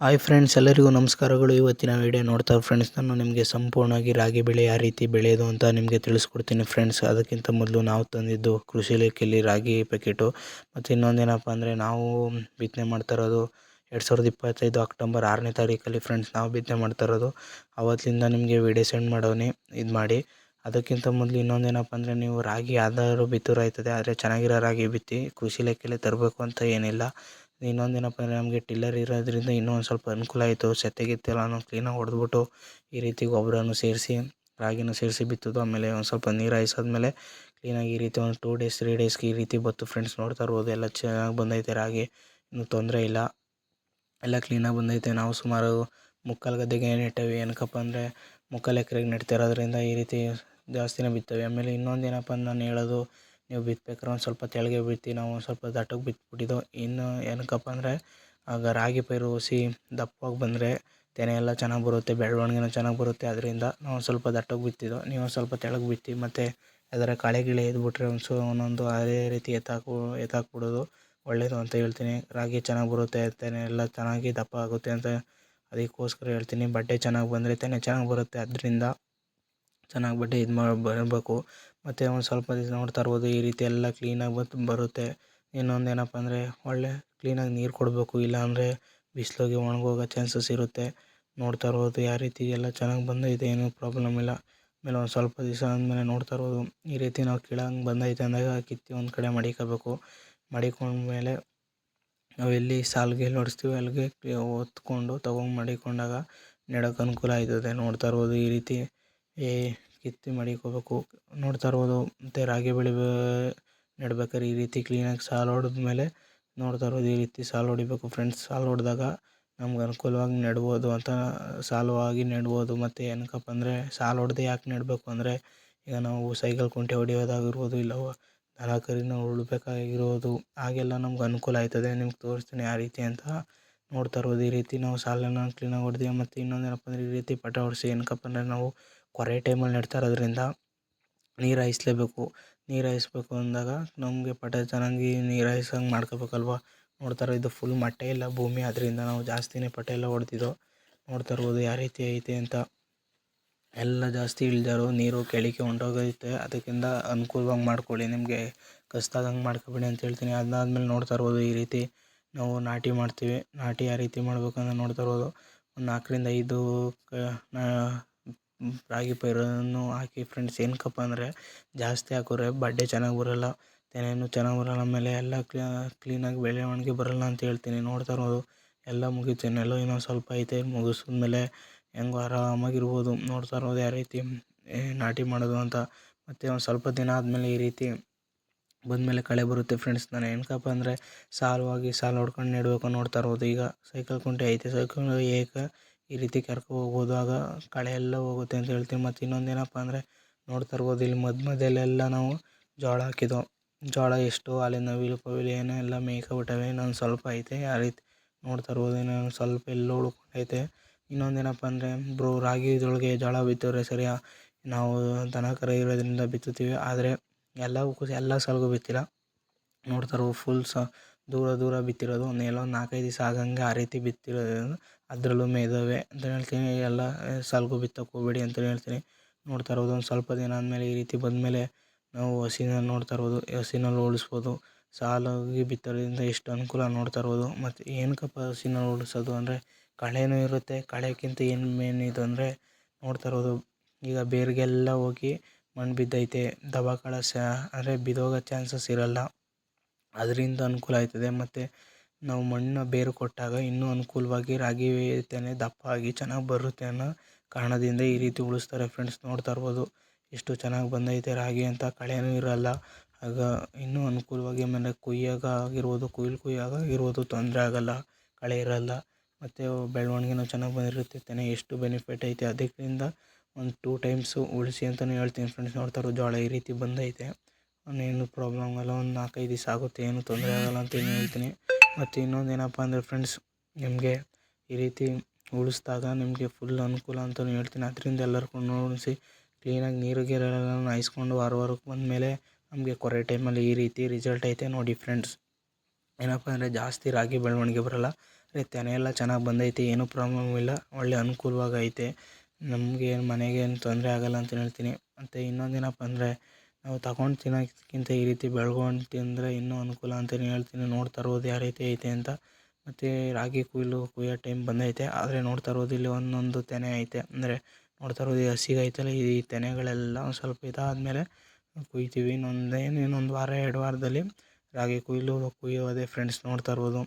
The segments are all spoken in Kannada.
ಹಾಯ್ ಫ್ರೆಂಡ್ಸ್, ಎಲ್ಲರಿಗೂ ನಮಸ್ಕಾರಗಳು. ಇವತ್ತಿನ ವಿಡಿಯೋ ನೋಡ್ತಾ ಫ್ರೆಂಡ್ಸ್, ನಾನು ನಿಮಗೆ ಸಂಪೂರ್ಣವಾಗಿ ರಾಗಿ ಬೆಳೆ ಯಾವ ರೀತಿ ಬೆಳೆಯೋದು ಅಂತ ನಿಮಗೆ ತಿಳಿಸ್ಕೊಡ್ತೀನಿ ಫ್ರೆಂಡ್ಸ್. ಅದಕ್ಕಿಂತ ಮೊದಲು ನಾವು ತಂದಿದ್ದು ಕೃಷಿ ಇಲಾಖೆಯಲ್ಲಿ ರಾಗಿ ಪ್ಯಾಕೆಟು. ಮತ್ತು ಇನ್ನೊಂದೇನಪ್ಪ ಅಂದರೆ, ನಾವು ಬಿತ್ತನೆ ಮಾಡ್ತಾ ಇರೋದು 2025 ಅಕ್ಟೋಬರ್ 6ನೇ ತಾರೀಕಲ್ಲಿ ಫ್ರೆಂಡ್ಸ್ ನಾವು ಬಿತ್ತನೆ ಮಾಡ್ತಾ ಇರೋದು. ಅವತ್ತಿಂದ ನಿಮಗೆ ವಿಡಿಯೋ ಸೆಂಡ್ ಮಾಡೋನಿ ಇದು ಮಾಡಿ. ಅದಕ್ಕಿಂತ ಮೊದಲು ಇನ್ನೊಂದೇನಪ್ಪ ಅಂದರೆ, ನೀವು ರಾಗಿ ಯಾವ್ದಾದ್ರು ಬಿತ್ತೂರು ಆಯ್ತದೆ, ಆದರೆ ಚೆನ್ನಾಗಿರೋ ರಾಗಿ ಬಿತ್ತಿ. ಕೃಷಿ ಇಲಾಖೆಯಲ್ಲೇ ತರಬೇಕು ಅಂತ ಏನಿಲ್ಲ. ಇನ್ನೊಂದೇನಪ್ಪ ಅಂದರೆ, ನಮಗೆ ಟಿಲ್ಲರ್ ಇರೋದ್ರಿಂದ ಇನ್ನೂ ಒಂದು ಸ್ವಲ್ಪ ಅನುಕೂಲ ಆಯಿತು. ಸೆತ್ತೆಗಿತ್ತೆಲ್ಲನೂ ಕ್ಲೀನಾಗಿ ಹೊಡೆದ್ಬಿಟ್ಟು ಈ ರೀತಿ ಗೊಬ್ಬರನೂ ಸೇರಿಸಿ ರಾಗಿನೂ ಸೇರಿಸಿ ಬಿತ್ತೋದು. ಆಮೇಲೆ ಒಂದು ಸ್ವಲ್ಪ ನೀರು ಹಾಯಿಸಾದ್ಮೇಲೆ ಕ್ಲೀನಾಗಿ ಈ ರೀತಿ ಒಂದು 2 ಡೇಸ್ 3 ಡೇಸ್ಗೆ ಈ ರೀತಿ ಬತ್ತು ಫ್ರೆಂಡ್ಸ್. ನೋಡ್ತಾ ಇರ್ಬೋದು, ಎಲ್ಲ ಚೆನ್ನಾಗಿ ಬಂದೈತೆ ರಾಗಿ, ಇನ್ನೂ ತೊಂದರೆ ಇಲ್ಲ, ಎಲ್ಲ ಕ್ಲೀನಾಗಿ ಬಂದೈತೆ. ನಾವು ಸುಮಾರು 3/4 ಗದ್ದೆಗೆ ನೆಟ್ಟೇವೆ. ಏನಕ್ಕಪ್ಪ ಅಂದರೆ 3/4 ಎಕರೆಗೆ ನೆಡ್ತಾ ಇರೋದ್ರಿಂದ ಈ ರೀತಿ ಜಾಸ್ತಿನೇ ಬಿತ್ತೇವೆ. ಆಮೇಲೆ ಇನ್ನೊಂದೇನಪ್ಪ ಅಂದ್ರೆ ನಾನು ಹೇಳೋದು, ನೀವು ಬಿತ್ಬೇಕಾದ್ರೆ ಒಂದು ಸ್ವಲ್ಪ ತೆಳಗೆ ಬಿತ್ತಿ. ನಾವು ಒಂದು ಸ್ವಲ್ಪ ದಟ್ಟಕ್ಕೆ ಬಿತ್ಬಿಟ್ಟಿದ್ದು. ಇನ್ನು ಏನಕ್ಕಪ್ಪ ಅಂದರೆ, ಆಗ ರಾಗಿ ಪೈರು ಹುಸಿ ದಪ್ಪವಾಗಿ ಬಂದರೆ ತೆನೆ ಎಲ್ಲ ಚೆನ್ನಾಗಿ ಬರುತ್ತೆ, ಬೆಳವಣಿಗೆನೂ ಚೆನ್ನಾಗಿ ಬರುತ್ತೆ. ಅದರಿಂದ ನಾವು ಸ್ವಲ್ಪ ದಟ್ಟಕ್ಕೆ ಬಿತ್ತಿದ್ದು. ನೀವು ಸ್ವಲ್ಪ ತೆಳಗೆ ಬಿತ್ತಿ, ಮತ್ತು ಯಾವ್ದಾರ ಕಳೆ ಗಿಳೆ ಎದ್ಬಿಟ್ರೆ ಒಂದೊಂದು ಅದೇ ರೀತಿ ಎತ್ತಾಕ್ಬಿಡೋದು ಒಳ್ಳೆಯದು ಅಂತ ಹೇಳ್ತೀನಿ. ರಾಗಿ ಚೆನ್ನಾಗಿ ಬರುತ್ತೆ, ತೆನೆ ಎಲ್ಲ ಚೆನ್ನಾಗಿ ದಪ್ಪ ಆಗುತ್ತೆ ಅಂತ ಅದಕ್ಕೋಸ್ಕರ ಹೇಳ್ತೀನಿ. ಬಡ್ಡೆ ಚೆನ್ನಾಗಿ ಬಂದರೆ ತೆನೆ ಚೆನ್ನಾಗಿ ಬರುತ್ತೆ. ಅದರಿಂದ ಚೆನ್ನಾಗಿ ಬಡ್ಡೆ ಬರಬೇಕು. ಮತ್ತು ಒಂದು ಸ್ವಲ್ಪ ದಿವಸ ನೋಡ್ತಾ ಇರ್ಬೋದು, ಈ ರೀತಿ ಎಲ್ಲ ಕ್ಲೀನಾಗಿ ಬರುತ್ತೆ. ಇನ್ನೊಂದೇನಪ್ಪ ಅಂದರೆ, ಒಳ್ಳೆ ಕ್ಲೀನಾಗಿ ನೀರು ಕೊಡಬೇಕು, ಇಲ್ಲಾಂದರೆ ಬಿಸಿಲಿಗೆ ಒಣಗೋಗೋ ಚಾನ್ಸಸ್ ಇರುತ್ತೆ. ನೋಡ್ತಾ ಇರ್ಬೋದು ಯಾವ ರೀತಿ ಎಲ್ಲ ಚೆನ್ನಾಗಿ ಬಂದೈತೆ, ಏನೂ ಪ್ರಾಬ್ಲಮ್ ಇಲ್ಲ. ಆಮೇಲೆ ಒಂದು ಸ್ವಲ್ಪ ದಿವಸ ಆದಮೇಲೆ ನೋಡ್ತಾ ಇರ್ಬೋದು, ಈ ರೀತಿ ನಾವು ಕೀಳಂಗೆ ಬಂದೈತೆ ಅಂದಾಗ ಕಿತ್ತಿ ಒಂದು ಕಡೆ ಮಡಿಕೋಬೇಕು. ಮಡಿಕೊಂಡ್ಮೇಲೆ ನಾವು ಎಲ್ಲಿ ಸಾಲಿಗೆ ಹೊಡಿಸ್ತೀವಿ ಅಲ್ಲಿಗೆ ಹೊತ್ಕೊಂಡು ಮಡಿಕೊಂಡಾಗ ನೆಡೋಕೆ ಅನುಕೂಲ ಆಯ್ತದೆ. ನೋಡ್ತಾ ಇರ್ಬೋದು ಈ ರೀತಿ ಕಿತ್ತಿ ಮಡಿಕೋಬೇಕು. ನೋಡ್ತಾ ಇರ್ಬೋದು, ಮತ್ತು ರಾಗಿ ಬೆಳೆ ನೆಡ್ಬೇಕಾದ್ರೆ ಈ ರೀತಿ ಕ್ಲೀನಾಗಿ ಸಾಲು ಹೊಡೆದ್ಮೇಲೆ ನೋಡ್ತಾ ಇರ್ಬೋದು, ಈ ರೀತಿ ಸಾಲು ಹೊಡಿಬೇಕು ಫ್ರೆಂಡ್ಸ್. ಸಾಲು ಹೊಡೆದಾಗ ನಮ್ಗೆ ಅನುಕೂಲವಾಗಿ ನೆಡ್ಬೋದು ಅಂತ, ಸಾಲುವಾಗಿ ನೆಡ್ಬೋದು. ಮತ್ತು ಏನಕ್ಕಪ್ಪ ಅಂದರೆ, ಸಾಲು ಹೊಡೆದು ಯಾಕೆ ನೆಡಬೇಕು ಅಂದರೆ, ಈಗ ನಾವು ಸೈಕಲ್ ಕುಂಟೆ ಹೊಡೆಯೋದಾಗಿರ್ಬೋದು, ಇಲ್ಲ ದನ ಕರಿನ ಉಳ್ಬೇಕಾಗಿರ್ಬೋದು, ಹಾಗೆಲ್ಲ ನಮ್ಗೆ ಅನುಕೂಲ ಆಯ್ತದೆ. ನಿಮ್ಗೆ ತೋರಿಸ್ತೀನಿ ಯಾವ ರೀತಿ ಅಂತ. ನೋಡ್ತಾ ಇರ್ಬೋದು, ಈ ರೀತಿ ನಾವು ಸಾಲನ್ನು ಕ್ಲೀನಾಗಿ ಹೊಡೆದು. ಮತ್ತು ಇನ್ನೊಂದೇನಪ್ಪ ಅಂದರೆ, ಈ ರೀತಿ ಪಟ ಹೊಡಿಸಿ. ಏನಕ್ಕಪ್ಪ ಅಂದರೆ, ನಾವು ಕೊರೆ ಟೈಮಲ್ಲಿ ನೆಡ್ತಾ ಇರೋದ್ರಿಂದ ನೀರು ಹಾಯಿಸ್ಲೇಬೇಕು. ನೀರು ಹಾಯಿಸ್ಬೇಕು ಅಂದಾಗ ನಮಗೆ ಪಟ ಚೆನ್ನಾಗಿ ನೀರು ಹಾಯಿಸೋಂಗೆ ಮಾಡ್ಕೋಬೇಕಲ್ವ. ನೋಡ್ತಾರೆ, ಇದು ಫುಲ್ ಮಟ್ಟೆ ಇಲ್ಲ ಭೂಮಿ, ಅದರಿಂದ ನಾವು ಜಾಸ್ತಿನೇ ಪಟ ಎಲ್ಲ ಹೊಡೆದಿದ್ದು. ನೋಡ್ತಾ ಇರ್ಬೋದು ಯಾವ ರೀತಿ ಐತೆ ಅಂತ. ಎಲ್ಲ ಜಾಸ್ತಿ ಇಳಿದಾರು, ನೀರು ಕೆಳಕ್ಕೆ ಹೊಂಟೋಗೈತೆ. ಅದಕ್ಕಿಂತ ಅನುಕೂಲವಾಗಿ ಮಾಡ್ಕೊಳ್ಳಿ, ನಿಮಗೆ ಕಸ್ದಾದಂಗೆ ಮಾಡ್ಕೊಬೇಡಿ ಅಂತ ಹೇಳ್ತೀನಿ. ಅದಾದಮೇಲೆ ನೋಡ್ತಾ ಇರ್ಬೋದು, ಈ ರೀತಿ ನಾವು ನಾಟಿ ಮಾಡ್ತೀವಿ. ನಾಟಿ ಯಾವ ರೀತಿ ಮಾಡ್ಬೇಕಂದ್ರೆ ನೋಡ್ತಾ ಇರ್ಬೋದು, ಒಂದು 4ರಿಂದ 5 ರಾಗಿ ಪೈರನ್ನು ಹಾಕಿ ಫ್ರೆಂಡ್ಸ್. ಏನಕ್ಕಪ್ಪ ಅಂದರೆ, ಜಾಸ್ತಿ ಹಾಕಿದ್ರೆ ಬಡ್ಡೆ ಚೆನ್ನಾಗಿ ಬರೋಲ್ಲ, ತೆನೆನೂ ಚೆನ್ನಾಗಿ ಬರೋಲ್ಲ, ಆಮೇಲೆ ಎಲ್ಲ ಕ್ಲೀನಾಗಿ ಬೆಳವಣಿಗೆ ಬರೋಲ್ಲ ಅಂತ ಹೇಳ್ತೀನಿ. ನೋಡ್ತಾ ಇರ್ಬೋದು, ಎಲ್ಲ ಮುಗೀತು, ಇನ್ನೆಲ್ಲ ಇನ್ನೊಂದು ಸ್ವಲ್ಪ ಐತೆ. ಮುಗಿಸಿದ್ಮೇಲೆ ಹೆಂಗೋ ಆರಾಮಾಗಿರ್ಬೋದು. ನೋಡ್ತಾ ಇರ್ಬೋದು ಯಾವ ರೀತಿ ನಾಟಿ ಮಾಡೋದು ಅಂತ. ಮತ್ತು ಒಂದು ಸ್ವಲ್ಪ ದಿನ ಆದಮೇಲೆ ಈ ರೀತಿ ಬಂದಮೇಲೆ ಕಳೆ ಬರುತ್ತೆ ಫ್ರೆಂಡ್ಸ್. ನಾನು ಏನಕ್ಕಪ್ಪ ಅಂದರೆ, ಸಾಲು ಹೊಡ್ಕೊಂಡು ನೆಡಬೇಕು. ನೋಡ್ತಾ ಇರ್ಬೋದು, ಈಗ ಸೈಕಲ್ ಕುಂಟೆ ಐತೆ, ಸೈಕಲ್ ಈ ರೀತಿ ಕರ್ಕೊ ಹೋಗ್ಬೋದು, ಆಗ ಕಳೆ ಎಲ್ಲ ಹೋಗುತ್ತೆ ಅಂತ ಹೇಳ್ತೀನಿ. ಮತ್ತು ಇನ್ನೊಂದೇನಪ್ಪ ಅಂದರೆ, ನೋಡ್ತಾ ಇರ್ಬೋದು, ಇಲ್ಲಿ ಮಧ್ಯದಲ್ಲೆಲ್ಲ ನಾವು ಜೋಳ ಹಾಕಿದ್ದು. ಜೋಳ ಎಷ್ಟು ಅಲ್ಲಿಂದ ನವಿಲು ಪವಿಲು ಏನೋ ಎಲ್ಲ ಮೇಯ್ಕೊಬಿಟ್ಟವೆ. ಇನ್ನೊಂದು ಸ್ವಲ್ಪ ಐತೆ. ಆ ರೀತಿ ನೋಡ್ತಾ ಇರ್ಬೋದು, ಇನ್ನೊಂದು ಸ್ವಲ್ಪ ಎಲ್ಲೋ ಉಳ್ಕೊಂಡೈತೆ. ಇನ್ನೊಂದೇನಪ್ಪ ಅಂದರೆ, ರಾಗಿ ಇದ್ರೊಳಗೆ ಜೋಳ ಬಿತ್ತೋರೆ ಸರಿ, ನಾವು ದನ ಕರ ಇರೋದ್ರಿಂದ ಬಿತ್ತುತ್ತೀವಿ. ಆದರೆ ಎಲ್ಲ ಸಾಲಿಗೂ ಬಿತ್ತಿಲ್ಲ. ನೋಡ್ತಾ ಇರ್ಬೋದು, ಫುಲ್ ದೂರ ಬಿತ್ತಿರೋದು. ಒಂದು 4-5 ದಿವಸ ಆಗಂಗೆ ಆ ರೀತಿ ಬಿತ್ತಿರೋದ್ರಿಂದ ಅದರಲ್ಲೂ ಮೇಯ್ದವೆ ಅಂತ ಹೇಳ್ತೀನಿ. ಎಲ್ಲ ಸಾಲಿಗೂ ಬಿತ್ತೋಕೆ ಹೋಗ್ಬೇಡಿ ಅಂತ ಹೇಳ್ತೀನಿ. ನೋಡ್ತಾ ಇರ್ಬೋದು, ಒಂದು ಸ್ವಲ್ಪ ದಿನ ಆದಮೇಲೆ ಈ ರೀತಿ ಬಂದಮೇಲೆ ನಾವು ಹಸಿನಲ್ಲಿ ನೋಡ್ತಾ ಇರ್ಬೋದು, ಹಸಿನಲ್ಲಿ ಉಳಿಸ್ಬೋದು. ಸಾಲಾಗಿ ಬಿತ್ತೋದ್ರಿಂದ ಎಷ್ಟು ಅನುಕೂಲ ನೋಡ್ತಾ ಇರ್ಬೋದು. ಮತ್ತು ಏನಕ್ಕಪ್ಪ ಹಸಿನಲ್ಲಿ ಉಳಿಸೋದು ಅಂದರೆ, ಕಳೆನೂ ಇರುತ್ತೆ. ಕಳೆಕ್ಕಿಂತ ಏನು ಮೇನ್ ಇದು ಅಂದರೆ, ನೋಡ್ತಾ ಇರ್ಬೋದು, ಈಗ ಬೇರಿಗೆಲ್ಲ ಹೋಗಿ ಮಣ್ಣು ಬಿದ್ದೈತೆ, ದಬಾಕಳ ಅಂದರೆ ಬಿದ್ದೋಗೋ ಚಾನ್ಸಸ್ ಇರೋಲ್ಲ. ಅದರಿಂದ ಅನುಕೂಲ ಆಯ್ತದೆ. ಮತ್ತು ನಾವು ಮಣ್ಣು ಬೇರು ಕೊಟ್ಟಾಗ ಇನ್ನೂ ಅನುಕೂಲವಾಗಿ ರಾಗಿ ತೆನೆ ದಪ್ಪ ಆಗಿ ಚೆನ್ನಾಗಿ ಬರುತ್ತೆ ಅನ್ನೋ ಕಾರಣದಿಂದ ಈ ರೀತಿ ಉಳಿಸ್ತಾರೆ ಫ್ರೆಂಡ್ಸ್. ನೋಡ್ತಾ ಇರ್ಬೋದು, ಎಷ್ಟು ಚೆನ್ನಾಗಿ ಬಂದೈತೆ ರಾಗಿ ಅಂತ. ಕಳೆನೂ ಇರೋಲ್ಲ, ಆಗ ಇನ್ನೂ ಅನುಕೂಲವಾಗಿ. ಆಮೇಲೆ ಕುಯ್ಯಾಗ ಆಗಿರ್ಬೋದು ತೊಂದರೆ ಆಗೋಲ್ಲ, ಕಳೆ ಇರೋಲ್ಲ. ಮತ್ತು ಬೆಳವಣಿಗೆನೂ ಚೆನ್ನಾಗಿ ಬಂದಿರುತ್ತೆ. ತೆನೆ ಎಷ್ಟು ಬೆನಿಫಿಟ್ ಐತೆ, ಅದಕ್ಕಿಂತ ಒಂದು 2 ಟೈಮ್ಸು ಉಳಿಸಿ ಅಂತಲೇ ಹೇಳ್ತೀನಿ ಫ್ರೆಂಡ್ಸ್. ನೋಡ್ತಾ ಇರೋ ಜೋಳ ಈ ರೀತಿ ಬಂದೈತೆ, ಏನು ಪ್ರಾಬ್ಲಮ್ ಆಗಲ್ಲ, ಒಂದು 4-5 ದಿವಸ ಆಗುತ್ತೆ, ಏನು ತೊಂದರೆ ಆಗೋಲ್ಲ ಅಂತ ಹೇಳ್ತೀನಿ. ಮತ್ತು ಇನ್ನೊಂದು ಏನಪ್ಪ ಅಂದರೆ ಫ್ರೆಂಡ್ಸ್, ನಿಮಗೆ ಈ ರೀತಿ ಉಳಿಸ್ದಾಗ ನಿಮಗೆ ಫುಲ್ ಅನುಕೂಲ ಅಂತಲೂ ಹೇಳ್ತೀನಿ. ಅದರಿಂದ ಎಲ್ಲರಿಗೂ ಉಳಿಸಿ ಕ್ಲೀನಾಗಿ ನೀರು ಗೀರೆಲ್ಲ ಹಾಯಿಸ್ಕೊಂಡು ವಾರಕ್ಕೆ ಬಂದಮೇಲೆ ನಮಗೆ ಕೊರೆ ಟೈಮಲ್ಲಿ ಈ ರೀತಿ ರಿಸಲ್ಟ್ ಐತೆ ನೋಡಿ ಫ್ರೆಂಡ್ಸ್. ಏನಪ್ಪ ಅಂದರೆ, ಜಾಸ್ತಿ ರಾಗಿ ಬೆಳವಣಿಗೆ ಬರೋಲ್ಲ, ತೆನೆ ಎಲ್ಲ ಚೆನ್ನಾಗಿ ಬಂದೈತೆ, ಏನೂ ಪ್ರಾಬ್ಲಮ್ ಇಲ್ಲ, ಒಳ್ಳೆ ಅನುಕೂಲವಾಗಿ ಐತೆ. ನಮಗೆ ಮನೆಗೆ ಏನು ತೊಂದರೆ ಆಗೋಲ್ಲ ಅಂತ ಹೇಳ್ತೀನಿ. ಮತ್ತು ಇನ್ನೊಂದೇನಪ್ಪ ಅಂದರೆ ನಾವು ತಗೊಂಡು ತಿನ್ನೋಕ್ಕಿಂತ ಈ ರೀತಿ ಬೆಳ್ಕೊಂಡು ತಿಂದರೆ ಇನ್ನೂ ಅನುಕೂಲ ಅಂತಲೇ ಹೇಳ್ತೀನಿ. ನೋಡ್ತಾ ಇರ್ಬೋದು ಯಾವ ರೀತಿ ಐತೆ ಅಂತ. ಮತ್ತು ರಾಗಿ ಕುಯ್ಯೋ ಟೈಮ್ ಬಂದೈತೆ. ಆದರೆ ನೋಡ್ತಾ ಇರ್ಬೋದು ಇಲ್ಲಿ ಒಂದೊಂದು ತೆನೆ ಐತೆ. ಅಂದರೆ ನೋಡ್ತಾ ಇರ್ಬೋದು ಈ ಹಸಿಗೆ ಐತಲ್ಲ, ಈ ತೆನೆಗಳೆಲ್ಲ ಒಂದು ಸ್ವಲ್ಪ ಇದಾದಮೇಲೆ ಕುಯ್ತೀವಿ. ಇನ್ನೊಂದು ವಾರ 2 ವಾರದಲ್ಲಿ ರಾಗಿ ಕುಯ್ಯೋದೇ ಫ್ರೆಂಡ್ಸ್. ನೋಡ್ತಾ ಇರ್ಬೋದು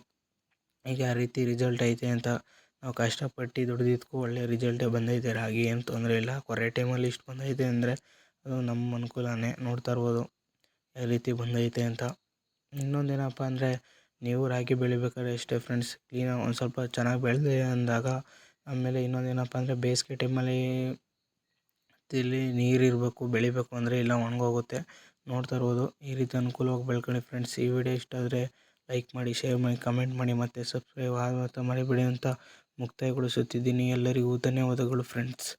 ಈಗ ಯಾವ ರೀತಿ ರಿಸಲ್ಟ್ ಐತೆ ಅಂತ. ನಾವು ಕಷ್ಟಪಟ್ಟು ದುಡಿದಿದ್ದಕ್ಕೂ ಒಳ್ಳೆ ರಿಸಲ್ಟೇ ಬಂದೈತೆ. ರಾಗಿ ಏನು ತೊಂದರೆ ಇಲ್ಲ. ಕೊರೆ ಟೈಮಲ್ಲಿ ಇಷ್ಟು ಬಂದೈತೆ ಅಂದರೆ ಅದು ನಮ್ಮ ಅನುಕೂಲನೇ. ನೋಡ್ತಾ ಇರ್ಬೋದು ಯಾವ ರೀತಿ ಬಂದೈತೆ ಅಂತ. ಇನ್ನೊಂದೇನಪ್ಪ ಅಂದರೆ ನೀವು ರಾಗಿ ಬೆಳಿಬೇಕಾದ್ರೆ ಅಷ್ಟೇ ಫ್ರೆಂಡ್ಸ್, ಕ್ಲೀನಾಗಿ ಒಂದು ಸ್ವಲ್ಪ ಚೆನ್ನಾಗಿ ಬೆಳೆದೆ ಅಂದಾಗ. ಆಮೇಲೆ ಇನ್ನೊಂದೇನಪ್ಪ ಅಂದರೆ ಬೇಸಿಗೆ ಟೈಮಲ್ಲಿ ಇಲ್ಲಿ ನೀರಿರಬೇಕು ಬೆಳಿಬೇಕು ಅಂದರೆ, ಇಲ್ಲ ಒಣಗೋಗುತ್ತೆ. ನೋಡ್ತಾ ಇರ್ಬೋದು ಈ ರೀತಿ ಅನುಕೂಲವಾಗಿ ಬೆಳ್ಕೊಳ್ಳಿ ಫ್ರೆಂಡ್ಸ್. ಈ ವಿಡಿಯೋ ಇಷ್ಟ ಆದರೆ ಲೈಕ್ ಮಾಡಿ, ಶೇರ್ ಮಾಡಿ, ಕಮೆಂಟ್ ಮಾಡಿ ಮತ್ತು ಸಬ್ಸ್ಕ್ರೈಬ್ ಆಗುತ್ತಾ ಮರಿಬೇಡಿ ಅಂತ ಮುಕ್ತಾಯಗೊಳಿಸುತ್ತಿದ್ದೀನಿ. ಎಲ್ಲರಿಗೂ ಧನ್ಯವಾದಗಳು ಫ್ರೆಂಡ್ಸ್.